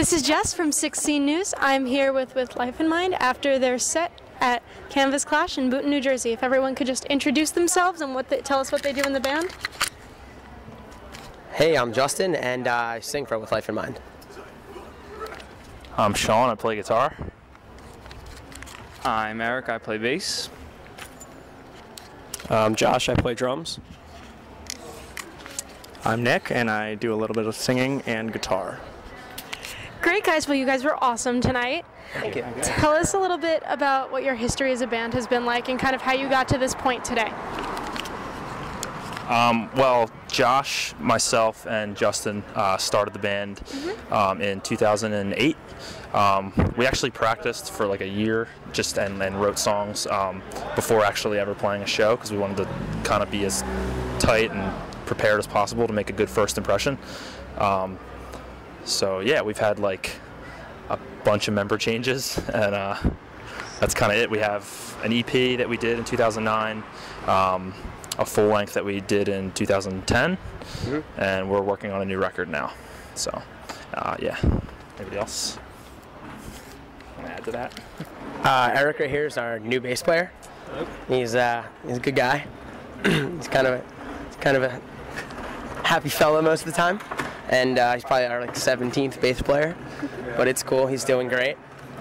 This is Jess from 16 News. I'm here with Life in Mind after their set at Canvas Clash in Boonton, New Jersey. If everyone could just introduce themselves and tell us what they do in the band. Hey, I'm Justin, and I sing for With Life in Mind. I'm Sean, I play guitar. I'm Eric, I play bass. I'm Josh, I play drums. I'm Nick, and I do a little bit of singing and guitar. Great, guys. Well, you guys were awesome tonight. Thank you. Tell us a little bit about what your history as a band has been like and kind of how you got to this point today. Well, Josh, myself, and Justin started the band in 2008. We actually practiced for like a year and wrote songs before actually ever playing a show because we wanted to kind of be as tight and prepared as possible to make a good first impression. So yeah, we've had like a bunch of member changes, and that's kind of it. We have an EP that we did in 2009, a full length that we did in 2010, and we're working on a new record now. So yeah, anybody else want to add to that? Eric right here is our new bass player. He's a good guy. He's kind of a happy fellow most of the time. And he's probably our 17th bass player, but it's cool. He's doing great.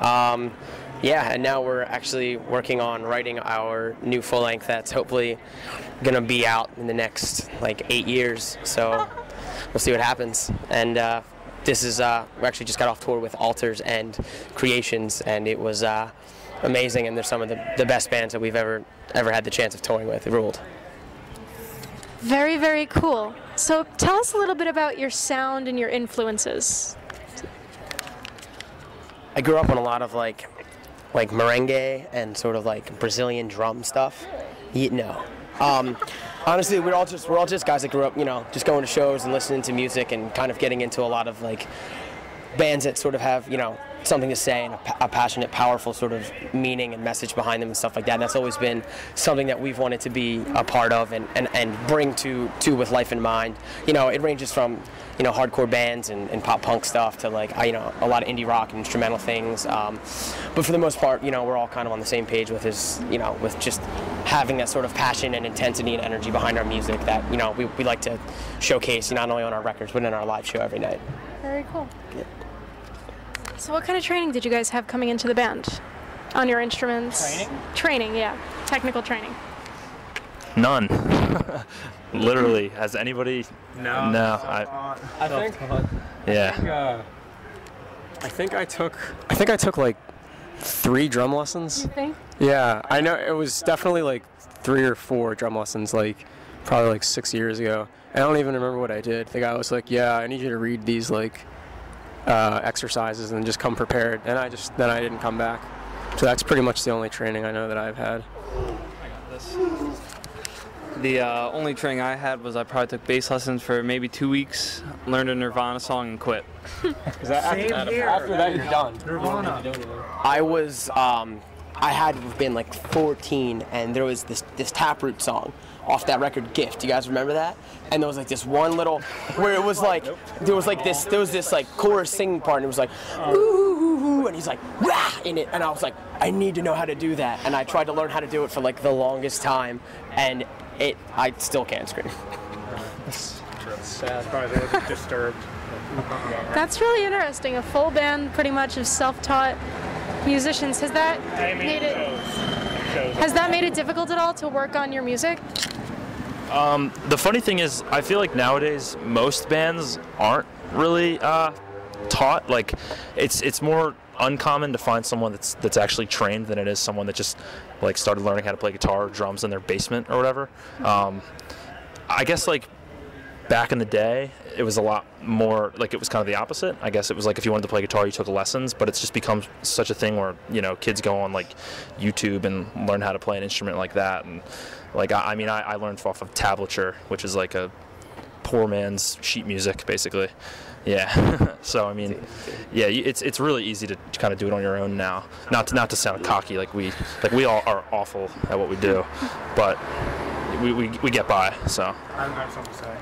Yeah, and now we're actually working on writing our new full length that's hopefully gonna be out in the next 8 years. So we'll see what happens. And this is we actually just got off tour with Alters and Creations, and it was amazing. And they're some of the best bands that we've ever had the chance of touring with. It ruled. Very, very cool. So tell us a little bit about your sound and your influences. I grew up on a lot of like merengue and sort of Brazilian drum stuff. Honestly, we're all just guys that grew up, just going to shows and listening to music and kind of getting into a lot of bands that sort of have, something to say and a passionate, powerful sort of meaning and message behind them and stuff like that. And that's always been something that we've wanted to be a part of and bring to With Life in Mind. It ranges from, hardcore bands and pop punk stuff to a lot of indie rock and instrumental things. But for the most part, we're all kind of on the same page with with just having that sort of passion and intensity and energy behind our music that, we like to showcase not only on our records but in our live show every night. Very cool. Yeah. So what kind of training did you guys have coming into the band on your instruments? Training, yeah. Technical training. None. Literally. Has anybody? No. No. I think. Yeah. I think I took 3 drum lessons. You think? Yeah, I know it was definitely 3 or 4 drum lessons, probably 6 years ago. I don't even remember what I did. The guy was like, "Yeah, I need you to read these exercises and just come prepared." And then I didn't come back. So that's pretty much the only training I know that I've had. I got this. The only training I had was I probably took bass lessons for maybe 2 weeks, learned a Nirvana song, and quit. After that, you're done. Nirvana. I had been 14, and there was this Taproot song off that record, Gift. You guys remember that? And there was this one little where it was there was this chorus singing part, and it was ooh, and he's wah in it, and I was I need to know how to do that, and I tried to learn how to do it for the longest time, and I still can't scream. Sad. Probably Disturbed. That's really interesting. A full band pretty much of self-taught musicians. Has that made it difficult at all to work on your music? The funny thing is, I feel like nowadays most bands aren't really taught. It's more uncommon to find someone that's actually trained than it is someone that just started learning how to play guitar or drums in their basement or whatever. I guess back in the day, it was a lot more it was kind of the opposite. I guess it was if you wanted to play guitar, you took lessons, but it's just become such a thing where kids go on YouTube and learn how to play an instrument like that. And I learned off of tablature, which is a poor man's sheet music, basically. Yeah. So yeah, it's really easy to kind of do it on your own now. Not to sound cocky, we all are awful at what we do, but we get by. So I have something to say.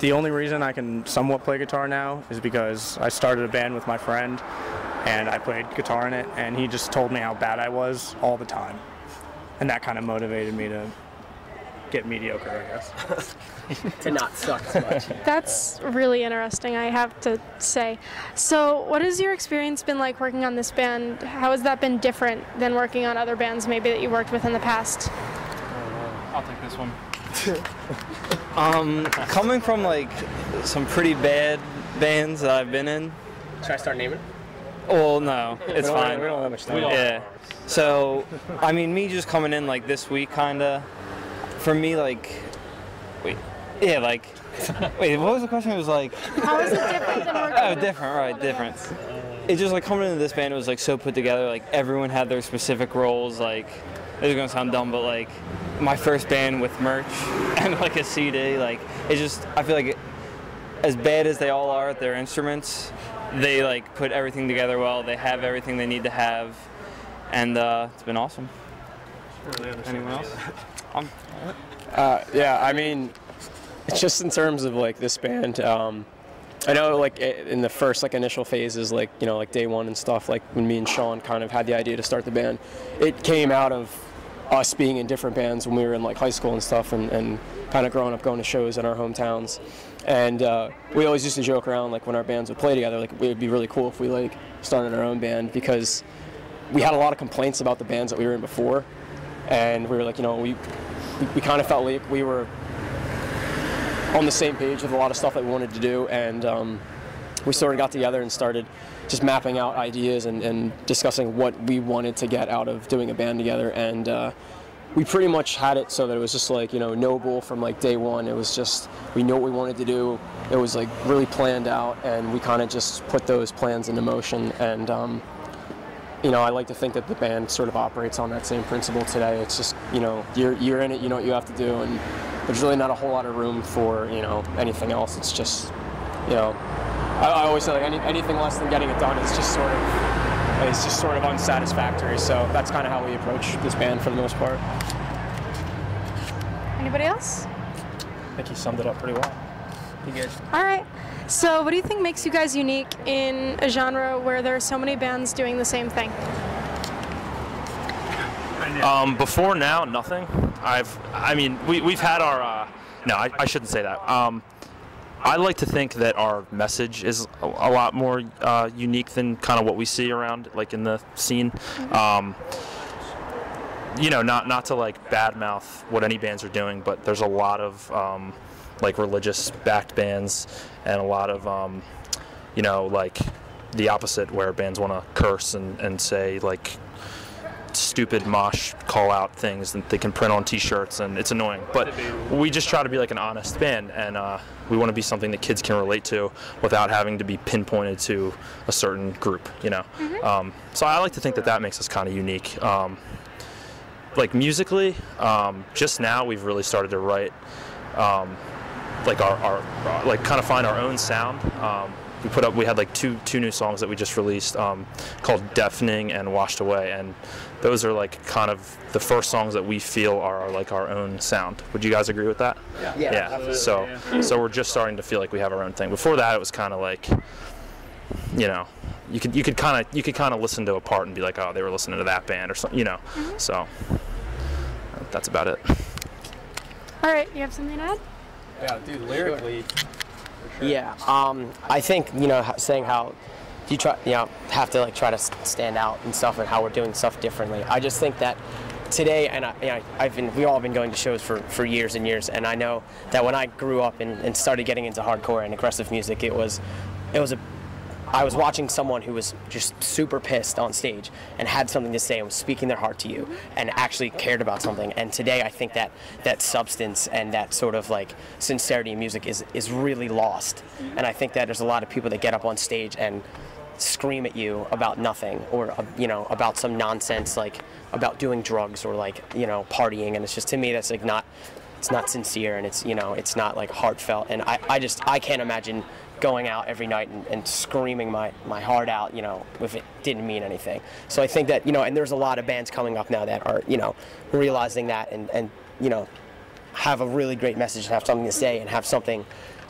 The only reason I can somewhat play guitar now is because I started a band with my friend, and I played guitar in it, and he just told me how bad I was all the time. And that kind of motivated me to get mediocre, I guess. To not suck as much. That's really interesting, I have to say. So what has your experience been like working on this band? How has that been different than working on other bands maybe that you worked with in the past? I'll take this one. Coming from like some pretty bad bands that I've been in. Should I start naming? Well, no, it's fine. We don't have much time. Yeah. So, I mean, me just coming in like this week, kinda. For me, like, wait, what was the question? It was like, How is it different than working oh, different, right, different. It's just like coming into this band, it was like so put together. Like everyone had their specific roles. Like, this is gonna sound dumb, but like my first band with merch and like a CD, like it just, I feel like as bad as they all are at their instruments, they like put everything together well. They have everything they need to have, and it's been awesome. Anyone else? Yeah, I mean, just in terms of like this band, I know like in the first like initial phases, like like day one and stuff, like when me and Sean kind of had the idea to start the band, it came out of us being in different bands when we were in like high school and stuff, and kind of growing up going to shows in our hometowns, and we always used to joke around like when our bands would play together, like it would be really cool if we like started our own band, because we had a lot of complaints about the bands that we were in before, and we were like, we kind of felt like we were on the same page with a lot of stuff that we wanted to do, and we sort of got together and started just mapping out ideas and discussing what we wanted to get out of doing a band together, and we pretty much had it so that it was just like, no bull from like day one. It was just, we knew what we wanted to do. It was like really planned out, and we kind of just put those plans into motion, and I like to think that the band sort of operates on that same principle today. It's just, you're in it, you know what you have to do, and there's really not a whole lot of room for, anything else. It's just, I always say like anything less than getting it done is just sort of unsatisfactory. So that's kind of how we approach this band for the most part. Anybody else? I think he summed it up pretty well. You good? All right. So what do you think makes you guys unique in a genre where there are so many bands doing the same thing? Before now, nothing. We've had our. No, I shouldn't say that. I like to think that our message is a lot more unique than kind of what we see around, like in the scene. Not to like badmouth what any bands are doing, but there's a lot of like religious backed bands, and a lot of like the opposite, where bands want to curse and say like stupid mosh call out things that they can print on t-shirts, and it's annoying, but we just try to be like an honest band, and we want to be something that kids can relate to without having to be pinpointed to a certain group, so I like to think that makes us kind of unique. Like musically, just now we've really started to write like our like kind of find our own sound. We had like two new songs that we just released called Deafening and Washed Away, and those are like kind of the first songs that we feel are like our own sound. Would you guys agree with that? Yeah. So we're just starting to feel like we have our own thing. Before that, it was kind of like, you could kind of listen to a part and be like, oh, they were listening to that band or something, So that's about it. All right, you have something to add? Yeah, dude, lyrically. Yeah, I think saying how you have to like try to stand out and stuff, and how we're doing stuff differently. I just think that today, and we all have been going to shows for years and years, and I know that when I grew up and started getting into hardcore and aggressive music, I was watching someone who was just super pissed on stage and had something to say and was speaking their heart to you and actually cared about something. And today I think that substance and that sort of like sincerity in music is really lost. And I think that there's a lot of people that get up on stage and scream at you about nothing, or about some nonsense, like about doing drugs or like partying, and it's just, to me, that's like it's not sincere, and it's not like heartfelt, and I can't imagine going out every night and screaming my heart out, if it didn't mean anything. So I think that, and there's a lot of bands coming up now that are, realizing that and have a really great message and have something to say and have something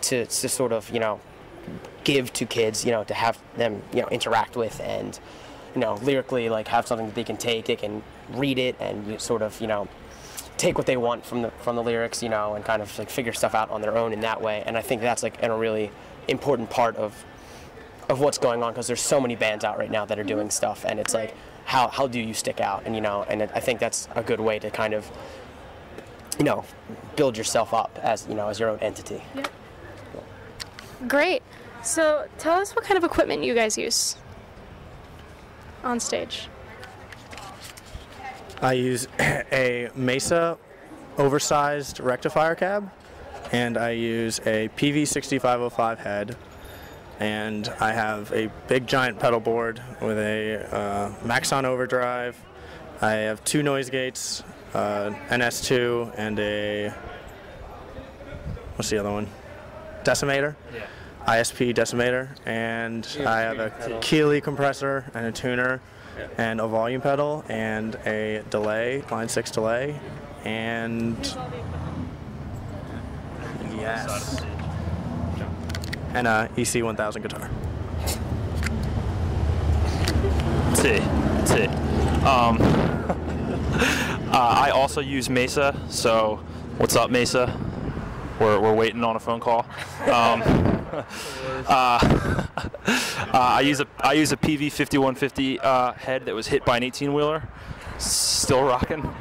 to sort of, you know, give to kids, you know, to have them, you know, interact with, and, you know, lyrically, like, have something that they can take, they can read it and sort of, you know, take what they want from the lyrics, you know, and kind of like figure stuff out on their own in that way. And I think that's like a really important part of what's going on, because there's so many bands out right now that are doing stuff, and it's like, how do you stick out? And, you know, and I think that's a good way to kind of, you know, build yourself up as, you know, as your own entity. Yep. Great. So tell us what kind of equipment you guys use on stage. I use a Mesa oversized rectifier cab, and I use a PV6505 head, and I have a big giant pedal board with a Maxon overdrive. I have 2 noise gates, NS2, and a, what's the other one? Decimator? Yeah. ISP decimator, and I have a Keeley compressor and a tuner, and a volume pedal, and a delay, line 6 delay, and yes, and a EC1000 guitar. I also use Mesa, so what's up, Mesa? We're waiting on a phone call. I use a PV5150 head that was hit by an 18-wheeler. Still rocking.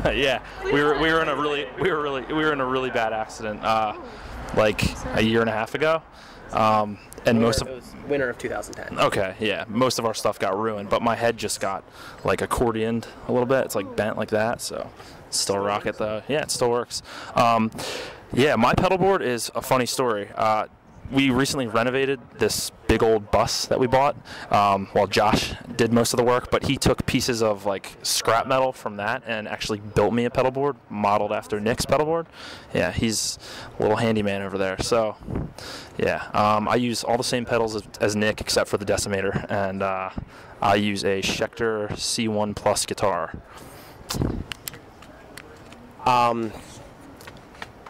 Yeah, we were in a really bad accident like a year and a half ago. And most of winter of 2010. Okay, yeah, most of our stuff got ruined, but my head just got like accordioned a little bit. It's like bent like that, so still rock it though. Yeah, it still works. Yeah, my pedal board is a funny story. We recently renovated this big old bus that we bought while Josh did most of the work, but he took pieces of like scrap metal from that and actually built me a pedal board modeled after Nick's pedal board. Yeah, he's a little handyman over there. So yeah, I use all the same pedals as Nick except for the decimator, and I use a Schecter C1 Plus guitar.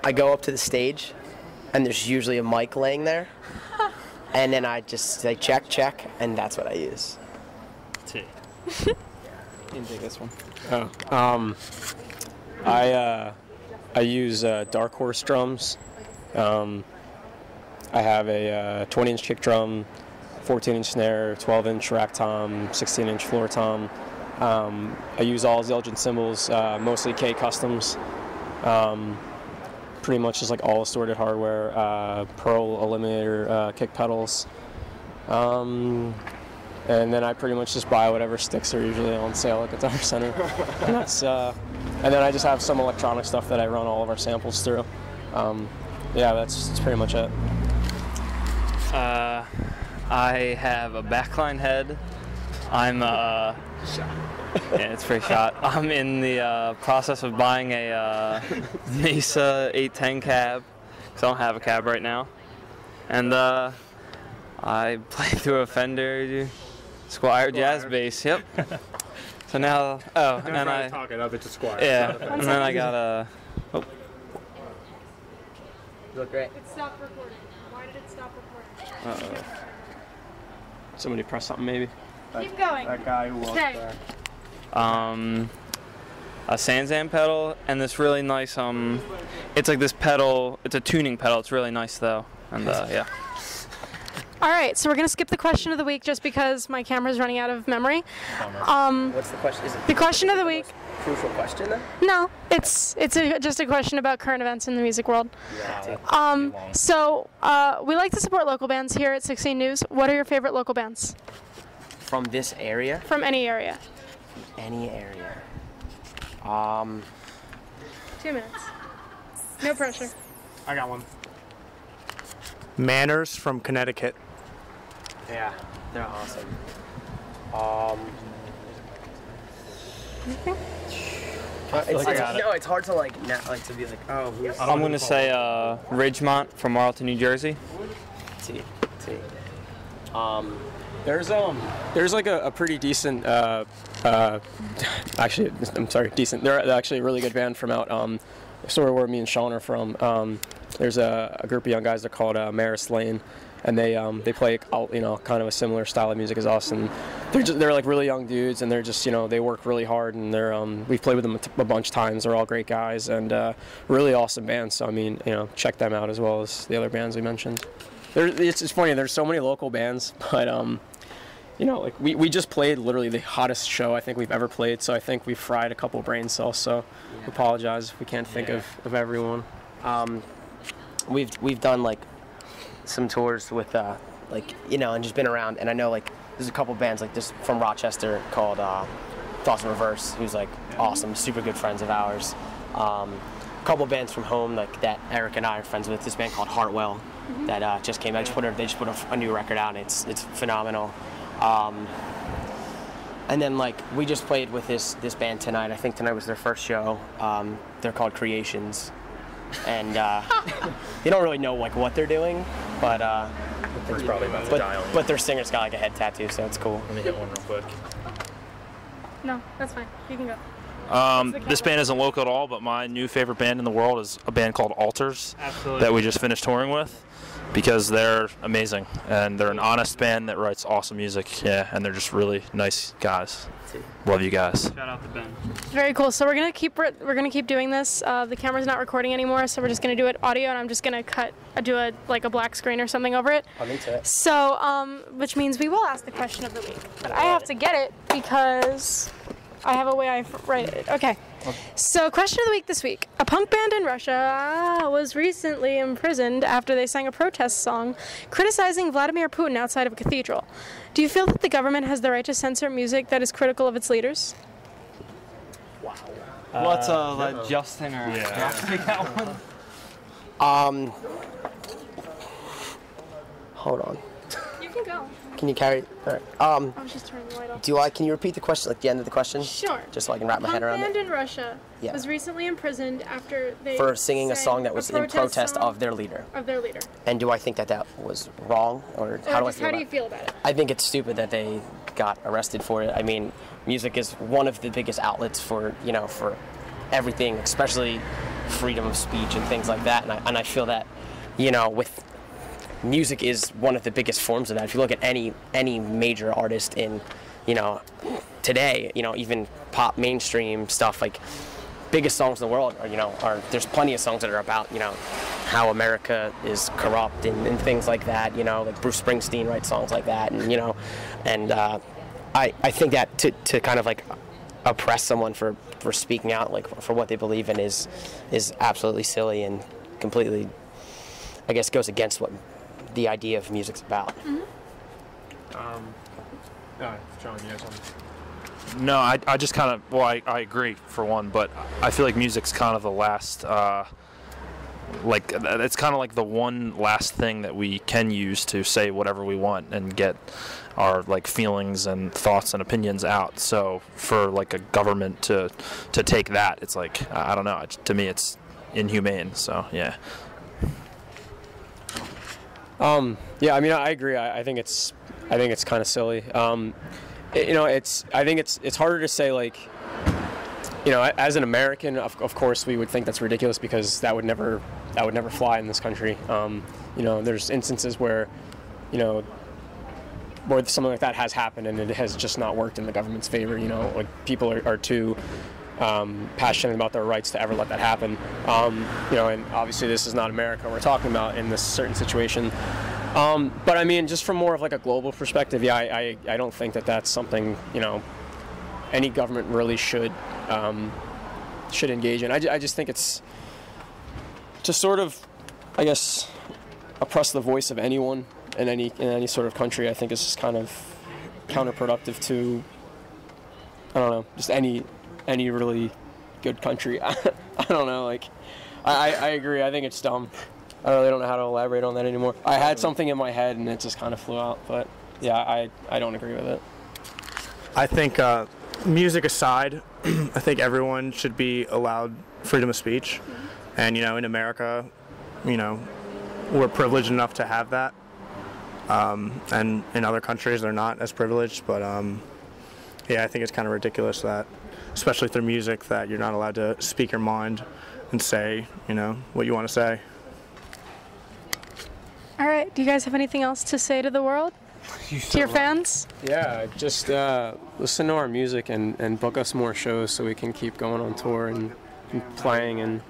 I go up to the stage, and there's usually a mic laying there, and then I just say check, and that's what I use. You can take this one. I use Dark Horse drums. I have a 20-inch kick drum, 14-inch snare, 12-inch rack tom, 16-inch floor tom. I use all Zildjian cymbals, mostly K Customs. Pretty much just like all assorted hardware, Pearl Eliminator kick pedals. And then I pretty much just buy whatever sticks are usually on sale at Guitar Center. And that's, and then I just have some electronic stuff that I run all of our samples through. Yeah, that's pretty much it. I have a backline head. I'm yeah, it's pretty shot. I'm in the process of buying a Mesa 810 cab, because I don't have a cab right now. And I played through a Fender Squier jazz bass. Yep. So now, and then I talk it up. It's a Squier. Yeah, and then I got a. Oh. You look great. It stopped recording. Why did it stop recording? Somebody press something maybe. Keep going. That guy who walked there. A Sanzan pedal, and this really nice, it's like this pedal, it's a tuning pedal, it's really nice though, and yeah. All right, so we're going to skip the question of the week just because my camera's running out of memory. What's the question? Is it The question of the week. crucial question then? No, it's just a question about current events in the music world. So we like to support local bands here at 16 News. What are your favorite local bands? From this area? From any area. Any area. 2 minutes. No pressure. I got one. Manners from Connecticut. Yeah, they're awesome. It's hard to like to be like, oh, who's I'm gonna say Ridgemont from Marlton, New Jersey. T. There's like a pretty decent, actually, I'm sorry, decent. They're actually a really good band from out, sort of where me and Sean are from. there's a group of young guys. They're called Maris Lane, and they play kind of a similar style of music as us, and they're like really young dudes, and they're just they work really hard, and we've played with them a bunch of times. They're all great guys and really awesome bands. So I mean, check them out as well as the other bands we mentioned. It's funny. There's so many local bands, but like we just played literally the hottest show I think we've ever played. So I think we fried a couple brain cells. So apologize if we can't think of everyone. We've done like some tours with and just been around, and I know like there's a couple bands like this from Rochester called Thoughts in Reverse, who's like awesome, super good friends of ours. A couple bands from home like that Eric and I are friends with. This band called Hartwell that just came out. They just put a new record out, and it's phenomenal. And then like we just played with this band tonight. I think tonight was their first show. They're called Creations, and they don't really know like what they're doing, but It's probably about to die on you. but their singer's got like a head tattoo, so it's cool. Let me hit one real quick. No, that's fine. You can go. This band isn't local at all, but my new favorite band in the world is a band called Alters. Absolutely. That we just finished touring with, because they're amazing, and they're an honest band that writes awesome music. Yeah, and they're just really nice guys. Love you guys. Shout out to Ben. Very cool. So we're gonna keep doing this. The camera's not recording anymore, so we're just gonna do it audio, and I'm just gonna do a black screen or something over it. I'm into it. So, which means we will ask the question of the week, but I have to get it because I have a way I write it. Okay. So, question of the week this week. A punk band in Russia was recently imprisoned after they sang a protest song criticizing Vladimir Putin outside of a cathedral. Do you feel that the government has the right to censor music that is critical of its leaders? Let's let Justin or Josh take that one. Hold on. You can go. Can you carry? All right. I was just turning the light off. Can you repeat the question, like the end of the question? Sure. Just so I can wrap my head around A punk it. band in Russia was recently imprisoned after they For singing a sang song that was in protest song of their leader. Of their leader. And do I think that was wrong, or how do I feel How about do you it? feel about it? I think it's stupid that they got arrested for it. I mean, music is one of the biggest outlets for everything, especially freedom of speech and things like that. And I feel that, with music is one of the biggest forms of that. If you look at any major artist in, today, even pop mainstream stuff, like biggest songs in the world are there's plenty of songs that are about, how America is corrupt and things like that, like Bruce Springsteen writes songs like that, and I think that to kind of like oppress someone for speaking out like for what they believe in is absolutely silly and completely, I guess, goes against what the idea of music's about. John, you have something? No, I just kind of, I agree for one, but I feel like music's kind of the last, it's kind of like the one last thing that we can use to say whatever we want and get our like feelings and thoughts and opinions out. So for like a government to take that, it's like, I don't know, to me it's inhumane, so yeah. Yeah, I mean, I agree. I think it's kind of silly. I think it's harder to say, like, as an American, of course we would think that's ridiculous because that would never fly in this country. There's instances where something like that has happened and it has just not worked in the government's favor. Like people are too passionate about their rights to ever let that happen. And obviously this is not America we're talking about in this certain situation. But I mean, just from more of like a global perspective, yeah, I don't think that that's something, any government really should engage in. I just think it's to sort of, I guess, oppress the voice of anyone in any sort of country. I think is just kind of counterproductive to, I don't know, just any really good country. I don't know, like, I agree. I think it's dumb. I really don't know how to elaborate on that anymore. I had something in my head and it just kind of flew out, but yeah, I don't agree with it. I think music aside, I think everyone should be allowed freedom of speech. And, in America, we're privileged enough to have that. And in other countries, they're not as privileged. But, yeah, I think it's kind of ridiculous that, especially through music, that you're not allowed to speak your mind and say, what you want to say. All right. Do you guys have anything else to say to the world? To your fans? Yeah, just listen to our music and book us more shows so we can keep going on tour and playing and.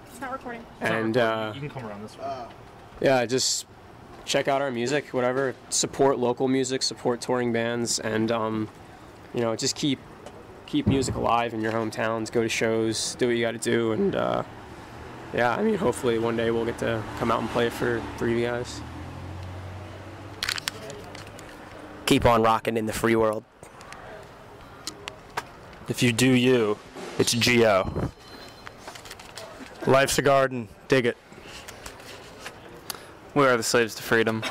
It's not recording. And You can come around this way. yeah, just check out our music, whatever. Support local music, support touring bands, and you know, just keep music alive in your hometowns. Go to shows, do what you got to do, and yeah, I mean, hopefully one day we'll get to come out and play for you guys. Keep on rocking in the free world. If you do you, it's Geo. Life's a garden. Dig it. We are the slaves to freedom.